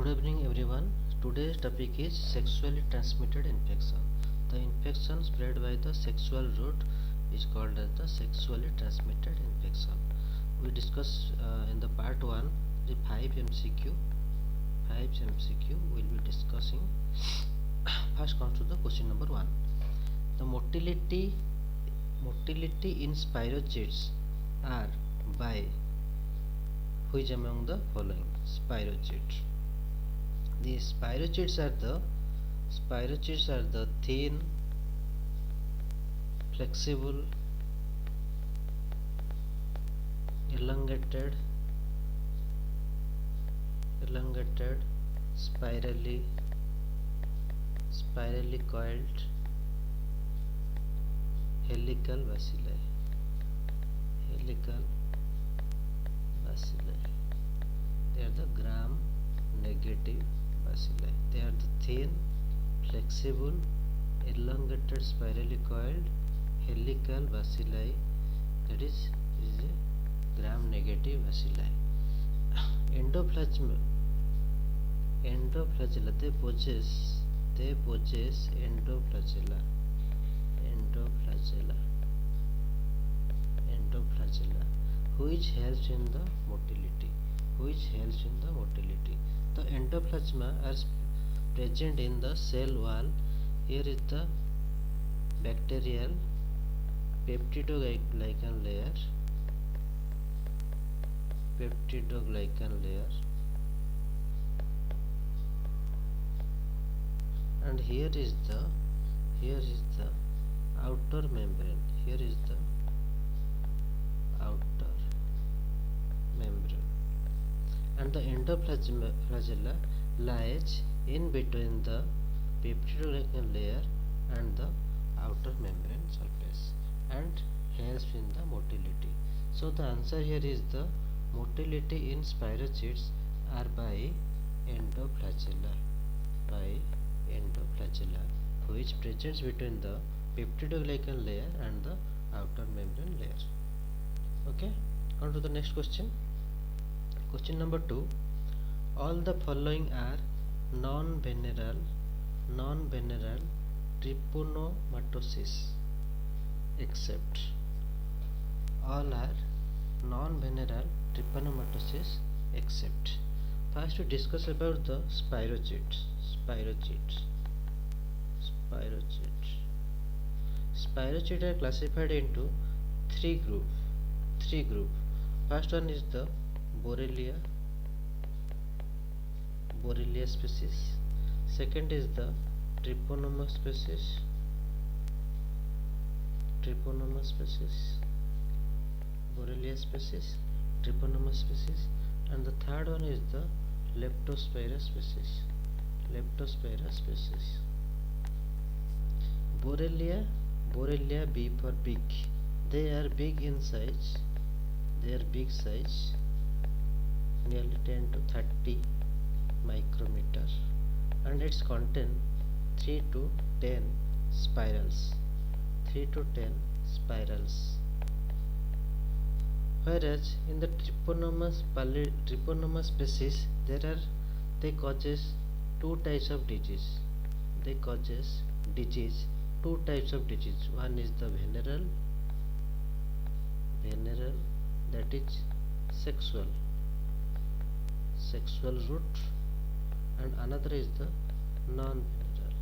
Good evening everyone. Today's topic is sexually transmitted infection. The infection spread by the sexual route is called as the sexually transmitted infection. We discuss in the part 1 the 5 MCQ. 5 MCQ will be discussing. First comes to the question number 1. The motility in spirochetes are by which among the following? Spirochetes. The spirochetes are the thin, flexible, elongated, spirally coiled helical bacilli. They are the gram-negative bacilli. They are the thin, flexible, elongated, spirally coiled helical bacilli. That is a gram-negative bacilli. Endoflagella. They possess endoflagella. Which helps in the motility. The endoplasma are present in the cell wall. Here is the bacterial peptidoglycan layer. And here is the outer membrane. And the endoflagella lies in between the peptidoglycan layer and the outer membrane surface and helps in the motility. So the answer here is the motility in spirochetes are by endoflagella, which presents between the peptidoglycan layer and the outer membrane layer. Okay, on to the next question. Question number 2. All the following are non-venereal trypanomatosis except. All are non-venereal trypanomatosis except. First we discuss about the spirochetes. Spirochetes are classified into three group. First one is the Borrelia species. Second is the Trypanosoma species. Borrelia species, Trypanosoma species, and the third one is the Leptospira species. Borrelia B for big. They are big in size. Nearly 10 to 30 micrometer, and its contain 3 to 10 spirals. Whereas in the Trypanosoma species they causes two types of disease. Two types of disease. One is the venereal, that is sexual route, and another is the non-venereal,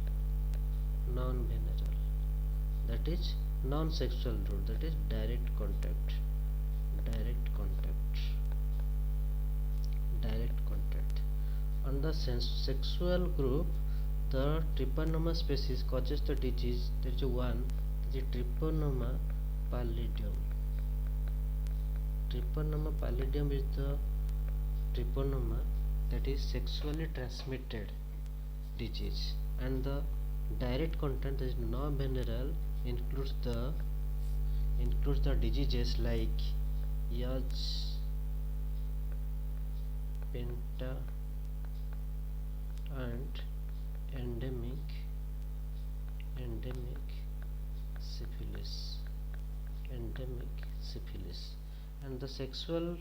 that is non-sexual route, that is direct contact. On the sexual group, the Trypanosoma species causes the disease. There is one, that is Trypanosoma pallidum. Trypanosoma pallidum is the trypanosoma that is sexually transmitted disease, and the direct contact, that is non-venereal, includes the diseases like Yaws, Penta, and endemic syphilis. And the sexual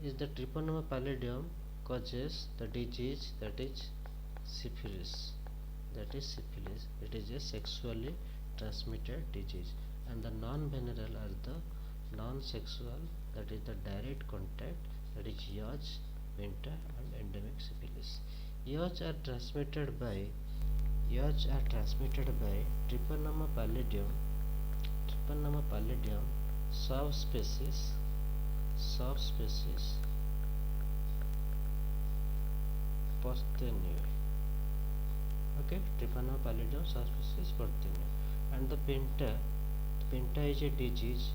is the Trypanosoma pallidum causes the disease that is syphilis. That is syphilis. It is a sexually transmitted disease, and the non-venereal are the non-sexual, that is the direct contact, that is yaws, winter, and endemic syphilis. Yaws are transmitted by Trypanosoma pallidum, subspecies Porthenue. Okay, Trypanosoma pallidum subspecies Porthenue. And the Pinta is a disease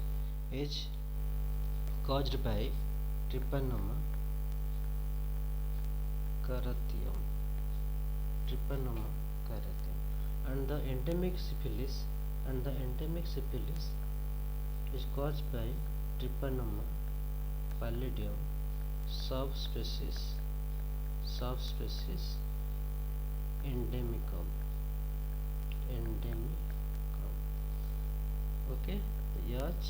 is caused by Trypanosoma carathium. And the endemic syphilis is caused by Trypanosoma pallidum subspecies endemicum. Okay, the yaws,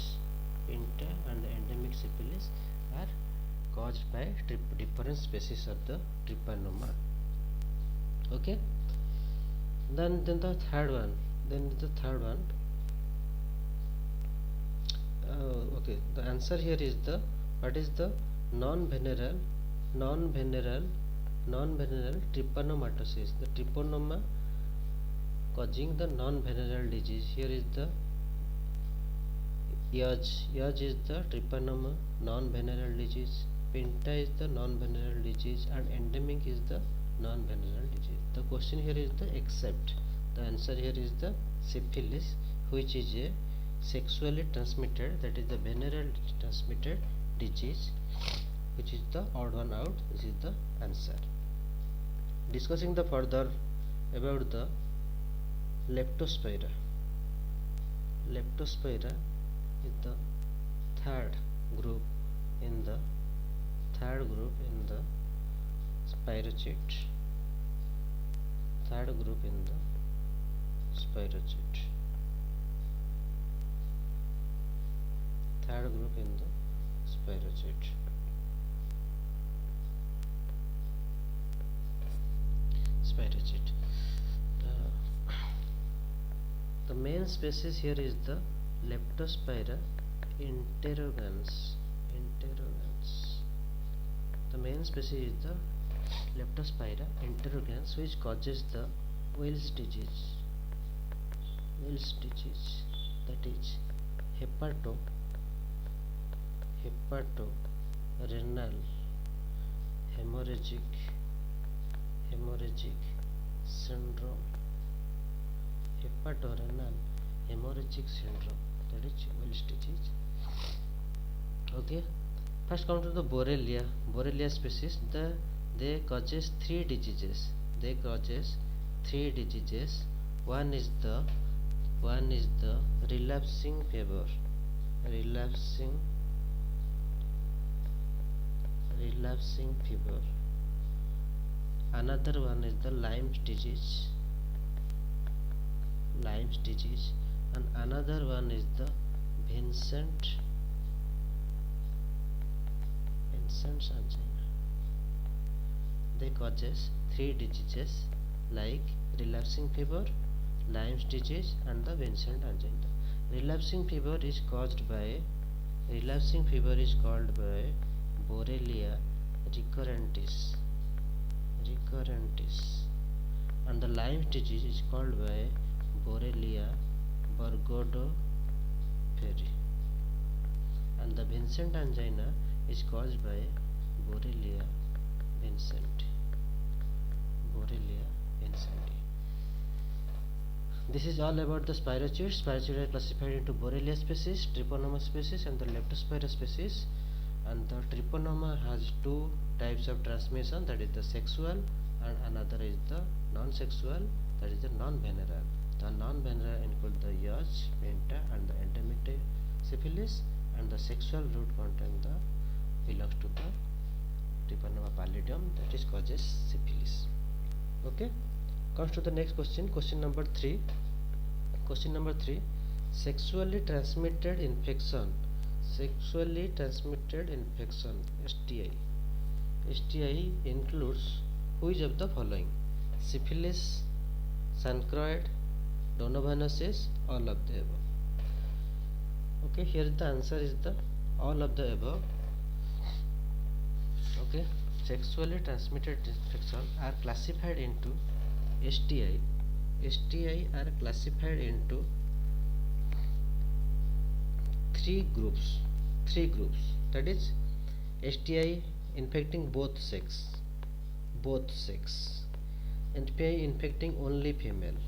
pinta, and the endemic syphilis are caused by different species of the Trypanosoma. Okay, then the third one. Okay, the answer here is the what is the non-venereal trypanomatosis. The trypanoma causing the non-venereal disease. Here is the yaws is the trypanoma non-venereal disease. Pinta is the non-venereal disease, and endemic is the non-venereal disease. The question here is the except. The answer here is the syphilis, which is a sexually transmitted, that is the venereal transmitted disease, which is the odd one out. This is the answer. Discussing the further about the Leptospira. Leptospira is the third group in the spirochete. The main species here is the Leptospira interrogans. The main species is the Leptospira interrogans, which causes the Wells disease. That is hepatorenal hemorrhagic syndrome. Hepatorenal hemorrhagic syndrome, that is Wells disease. Okay, first come to the Borrelia species. They causes three diseases. One is the relapsing fever. Another one is the Lyme's disease, and another one is the Vincent's angina. They causes three diseases like relapsing fever, Lyme's disease, and the Vincent angina. Relapsing fever is called by Borrelia recurrentis, and the Lyme's disease is called by Borrelia burgdorferi, and the Vincent angina is caused by Borrelia vincenti. This is all about the spirochetes. Spirochetes are classified into Borrelia species, Trypanosoma species, and the Leptospira species. And the Trypanosoma has two types of transmission, that is the sexual, and another is the non-sexual, that is the non-venereal. The non-venereal include the yaws, pinta, and the endemic syphilis, and the sexual root contain belongs to the Trypanosoma pallidum, that is causes syphilis. Okay, comes to the next question. Question number 3. Sexually transmitted infection, STI. STI includes which of the following? Syphilis, chancroid, donovanosis, all of the above. Okay, here the answer is the all of the above. Okay, sexually transmitted infections are classified into STI. STI are classified into three groups. That is STI infecting both sex. STI infecting only female.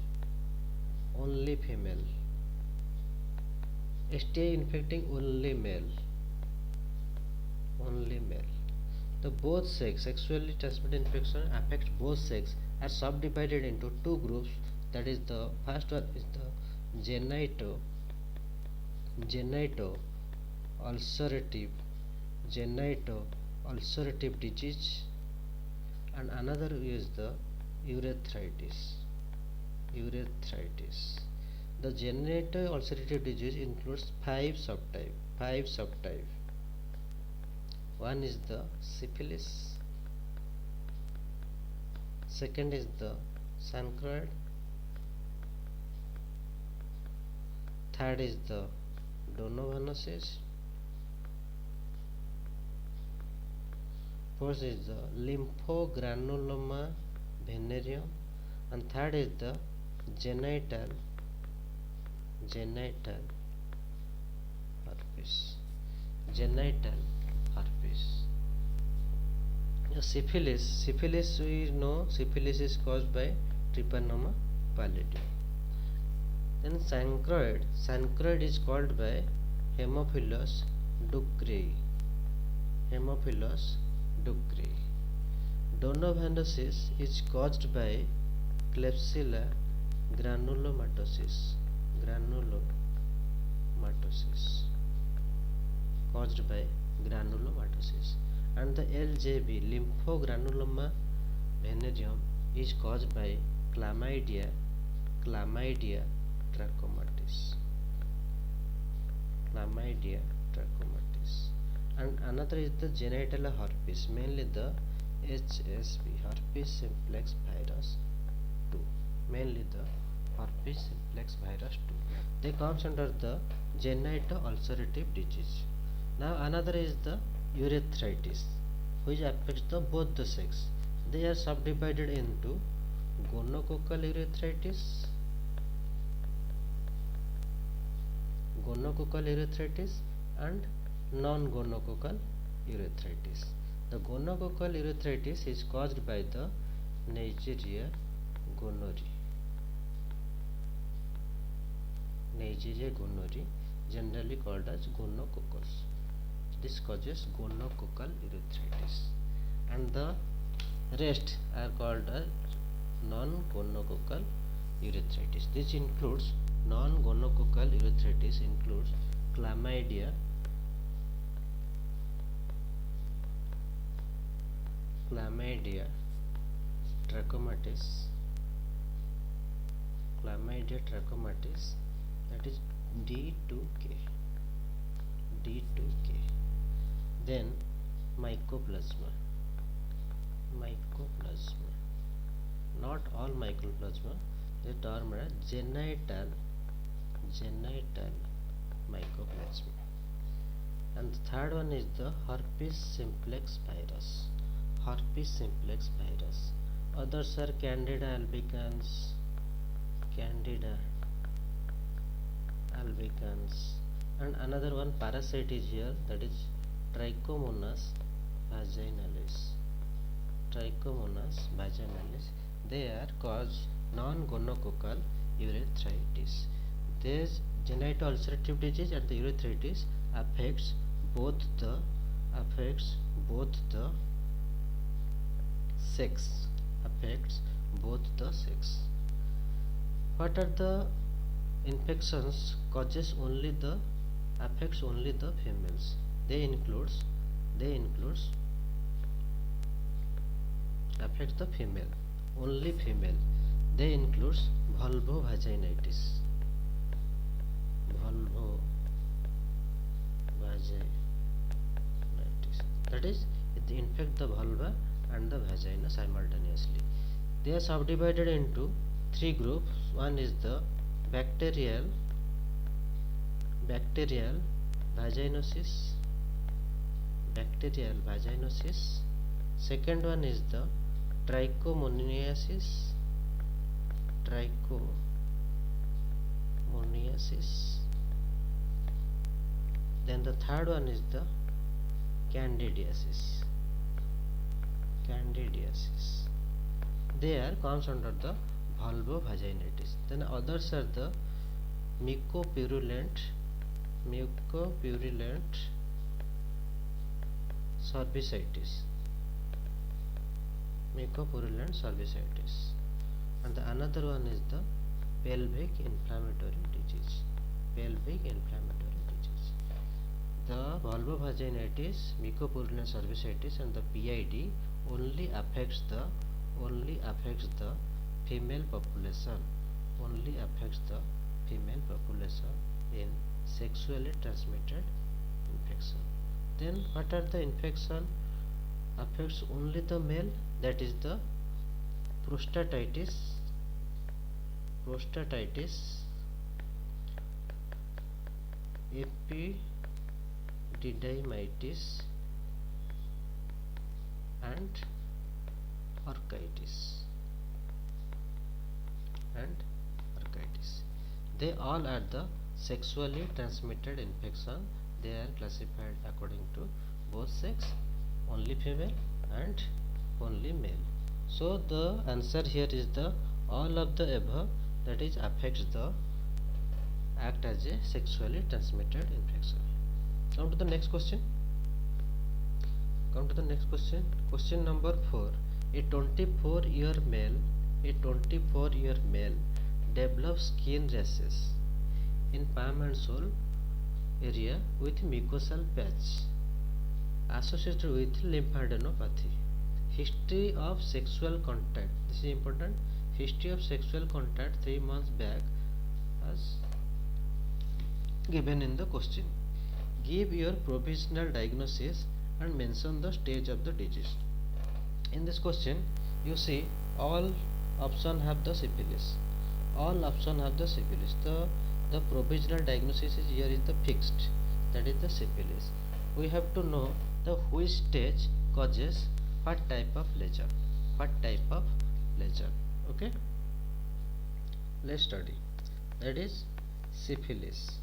STI infecting only male. The both sex sexually transmitted infection affects both sex are subdivided into two groups. That is, the first one is the genito ulcerative disease, and another is the urethritis. The genito ulcerative disease includes five subtypes. One is the syphilis, second is the chancroid, third is the donovanosis, fourth is the lymphogranuloma venereum, and third is the genital herpes. Syphilis we know syphilis is caused by Trypanosoma pallidum. Then chancroid is caused by Haemophilus ducreyi. Donovanosis is caused by Klebsiella granulomatosis. And the LJV, lymphogranuloma venereum, is caused by Chlamydia trachomatis. And another is the genital herpes, mainly the HSV, herpes simplex virus 2. They comes under the genital ulcerative disease. Now another is the urethritis, which affects both the sex. They are subdivided into gonococcal urethritis and non-gonococcal urethritis. The gonococcal urethritis is caused by the Neisseria gonorrhoeae, generally called as gonococcus. This causes gonococcal urethritis, and the rest are called as non-gonococcal urethritis. This includes non-gonococcal urethritis includes chlamydia trachomatis, that is D2K. Then mycoplasma. Not all mycoplasma. The term is genital mycoplasma. And the third one is the herpes simplex virus. Others are Candida albicans, and another one parasite is here, that is Trichomonas vaginalis. They are cause non-gonococcal urethritis. This genital ulcerative disease and the urethritis affects both the sex. What are the infections affects only the females? They includes affects the only female. They includes vulvovaginitis. That is, they infect the vulva and the vagina simultaneously. They are subdivided into three groups. One is the bacterial vaginosis. Second one is the trichomoniasis. Then the third one is the candidiasis. They are comes under the vulvovaginitis. Then others are the mucopurulent cervicitis. And the another one is the pelvic inflammatory disease. The vulvovaginitis, mucopurulent cervicitis, and the PID only affects the female population. In sexually transmitted infection. Then what are the infection affects only the male? That is the prostatitis, epididymitis, and orchitis. They all are the sexually transmitted infection. They are classified according to both sex, only female and only male. So the answer here is the all of the above, that is affects the act as a sexually transmitted infection. Come to the next question. Question number 4. A 24-year male develops skin rashes in palm and sole area with mucosal patch associated with lymphadenopathy. History of sexual contact. This is important. History of sexual contact 3 months back as given in the question. Give your provisional diagnosis and mention the stage of the disease. In this question, you see all options have the syphilis. The provisional diagnosis is here is the fixed, that is the syphilis. We have to know the which stage causes what type of lesion. Okay, let's study. That is syphilis.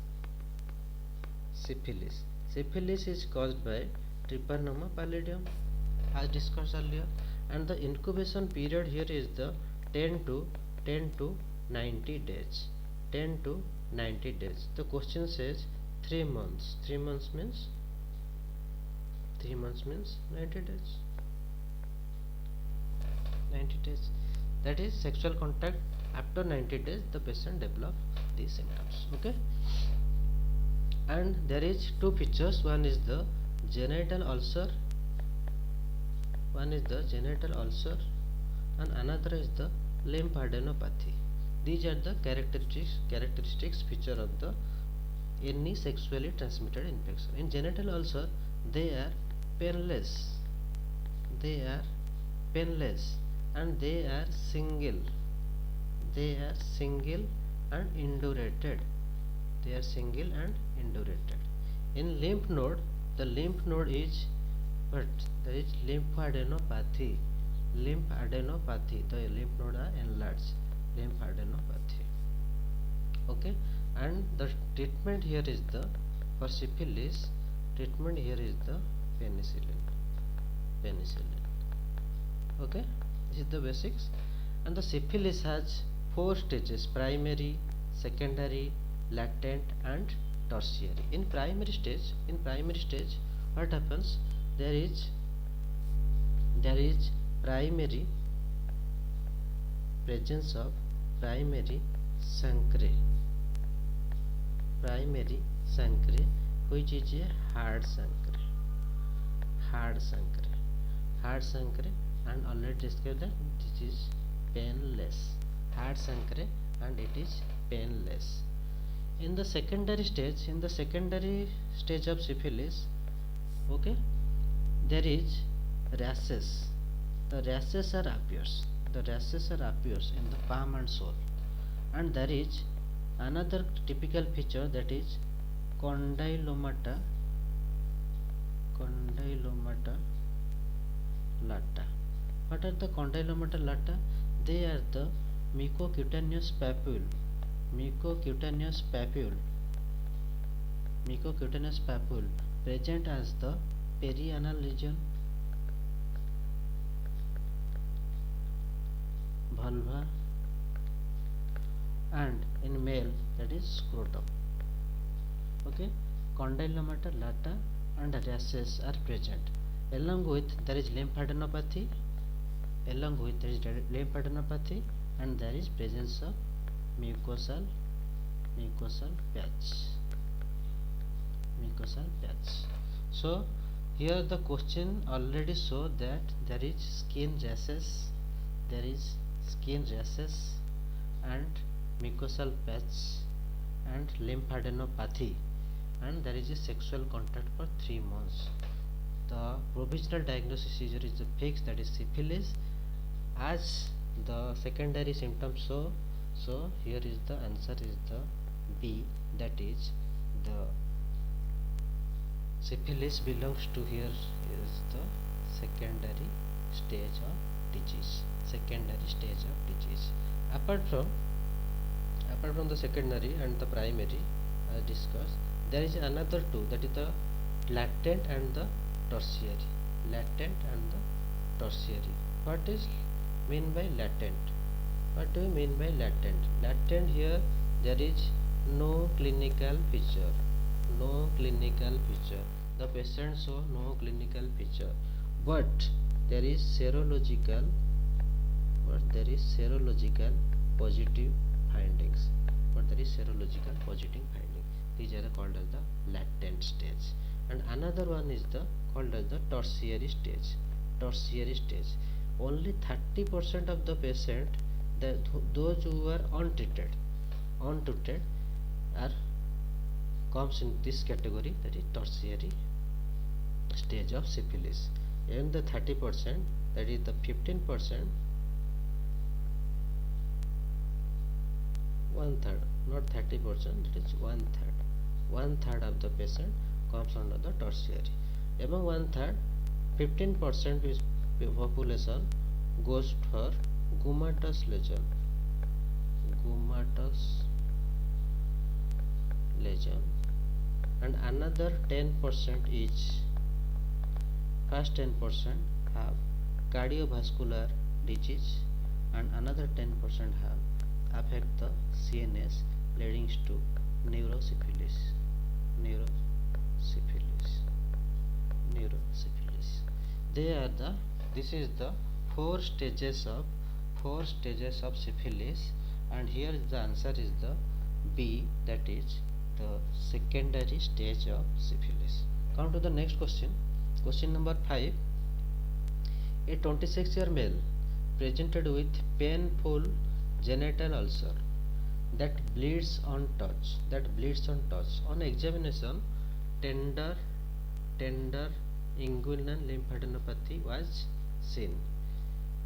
Syphilis is caused by Trypanosoma pallidum, as discussed earlier, and the incubation period here is the 10 to 90 days. The question says 3 months. 3 months means 90 days. That is sexual contact after 90 days the patient develop these symptoms. Okay, and there is two features. One is the genital ulcer, and another is the lymphadenopathy. These are the characteristics feature of the any sexually transmitted infection. In genital ulcer, they are painless, and they are single and indurated. In lymph node, the lymph node is what? There is lymphadenopathy. The lymph node are enlarged. Lymphadenopathy. Okay, and the treatment here is the for syphilis. Treatment here is the penicillin. Okay, this is the basics. And the syphilis has 4 stages: primary, secondary, latent, and tertiary. In primary stage, what happens? There is primary presence of primary chancre, which is a hard chancre, and already described that this is painless. Hard chancre, and it is painless. In the secondary stage, of syphilis, okay, there is rashes. The rashes are appears. The rashes are appears in the palm and sole. And there is another typical feature, that is condylomata lata. What are the condylomata lata? They are the mucocutaneous papule mucocutaneous papule present as the perianal region, vulva, and in male that is scrotum. Okay, condylomata lata and rashes are present. Along with there is lymphadenopathy, and there is presence of mucosal patch. So here the question already show that there is skin rashes, and mucosal patch and lymphadenopathy, and there is a sexual contact for 3 months. The provisional diagnosis is the fixed, that is syphilis, as the secondary symptoms show. So here is the answer is the B, that is the syphilis belongs to here is the secondary stage of disease. Apart from the secondary and the primary, as discussed, there is another two, that is the latent and the tertiary. What is mean by latent? What do you mean by latent? Latent, here there is no clinical feature. The patient show no clinical feature, but there is serological positive findings. These are called as the latent stage. And another one is the called as the tertiary stage. Only 30% of the patient, those who are untreated are comes in this category, that is tertiary stage of syphilis. And the 30%, that is the 15%, one third, not 30%, it is one third of the patient comes under the tertiary. Among one third, 15% is population goes for gummatous lesion, and another 10% is, first 10% have cardiovascular disease, and another 10% have affect the CNS, leading to neurosyphilis. This is the four stages of syphilis, and here the answer is the B, that is the secondary stage of syphilis. Come to the next question. Question number 5. A 26-year male presented with painful genital ulcer that bleeds on touch. On examination, tender inguinal lymphadenopathy was seen.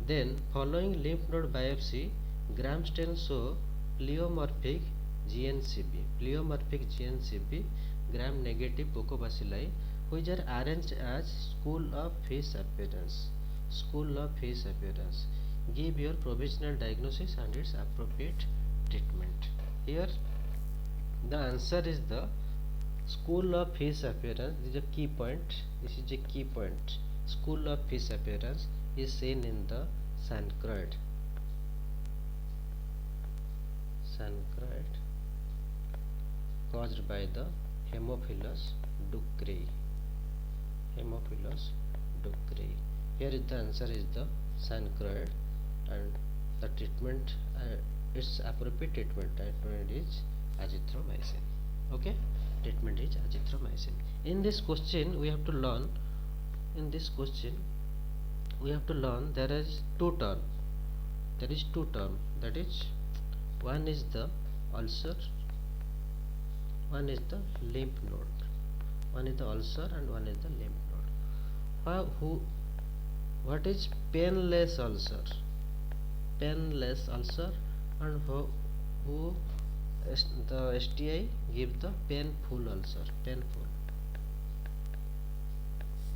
Then, following lymph node biopsy, gram stain show pleomorphic GNCB, gram negative Bucobacilli, which are arranged as school of fish appearance. Give your provisional diagnosis and its appropriate treatment. Here the answer is the school of fish appearance. This is a key point. School of fish appearance is seen in the Sancroid caused by the Haemophilus ducreyi. Here is the answer is the Sancroid, and the treatment, its appropriate treatment is azithromycin. Okay, treatment is azithromycin. In this question we have to learn. There is two terms. That is, one is the ulcer, one is the lymph node. One is the ulcer and one is the lymph node. What is painless ulcer? Painless ulcer, and who the STI give the painful ulcer.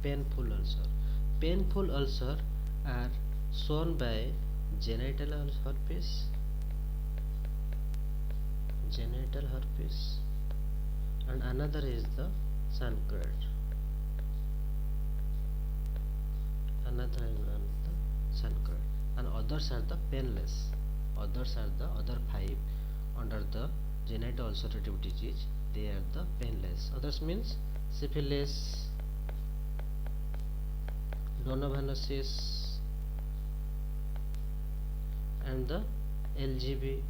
Painful ulcer. Painful ulcer are shown by genital herpes, and another is the chancroid. And others are the painless. Others are the other 5 under the genital ulcerative disease. They are the painless. Others means syphilis, donovanosis, and the LGB.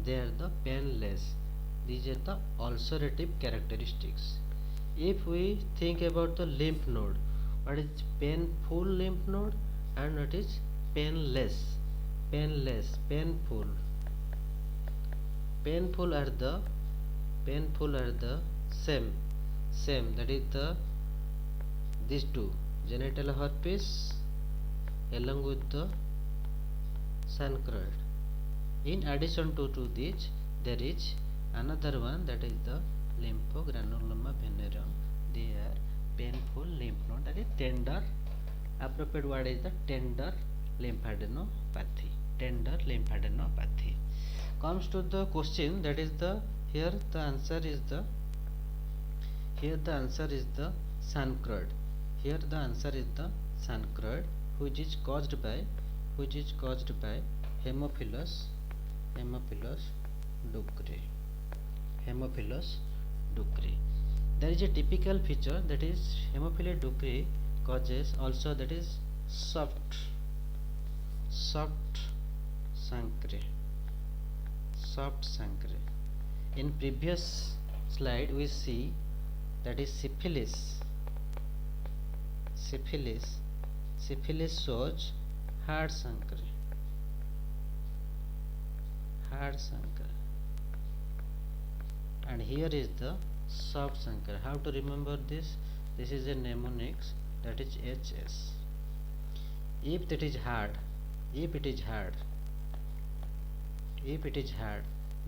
They are the painless. These are the ulcerative characteristics. If we think about the lymph node, what is painful lymph node and what is painless? Painful are the same. That is these two, genital herpes along with the chancroid. In addition to this, there is another one, that is the lymphogranuloma venereum. They are painful lymph node, that is tender. Appropriate word is the tender lymphadenopathy. Comes to the question, that is here the answer is the chancroid. Here the answer is the chancroid, which is caused by Haemophilus ducrei. There is a typical feature, that is Haemophilus ducrei causes also, that is soft chancre. In previous slide we see that is syphilis shows hard chancre. And here is the soft chancre. How to remember this? This is a mnemonics, that is HS. If it is hard,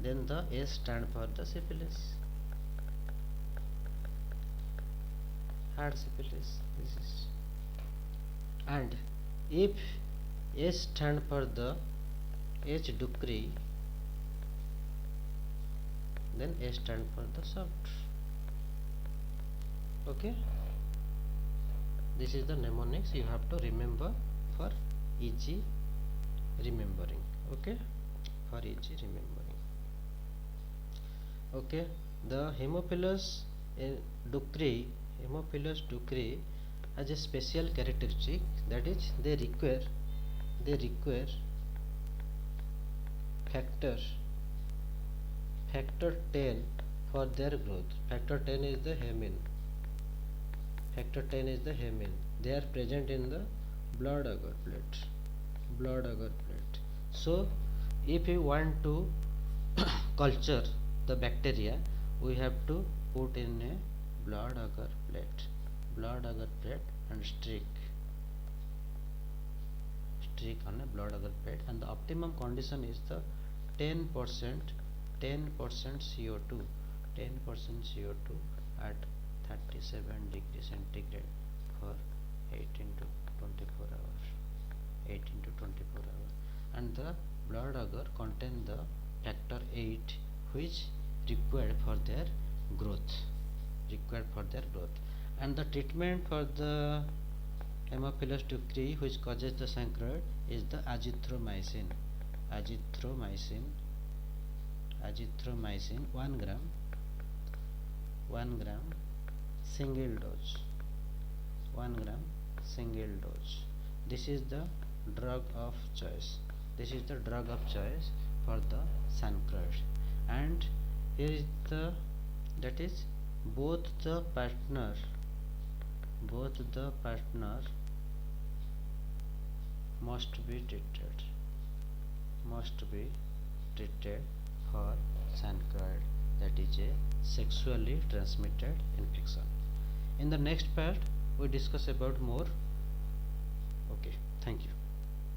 then the S stand for the syphilis. Hard syphilis. This is. And if S stand for the H. ducrei, then S stand for the soft. Okay. This is the mnemonics you have to remember for easy remembering. Okay. Okay. The Haemophilus ducrei has a special characteristic, that is they require factor 10 for their growth. Factor 10 is the hemin. They are present in the blood agar plate. So if we want to culture the bacteria, we have to put in a blood agar plate and streak on a blood agar plate, and the optimum condition is the 10% CO2 at 37 degrees centigrade for 18 to 24 hours. And the blood agar contain the factor 8, which required for their growth. And the treatment for the Haemophilus ducrei, which causes the chancroid, is the azithromycin 1 gram single dose. This is the drug of choice for the chancroid. And here is that is both the partner must be treated for chancroid, that is a sexually transmitted infection. In the next part we discuss about more. Okay, thank you. Thank you.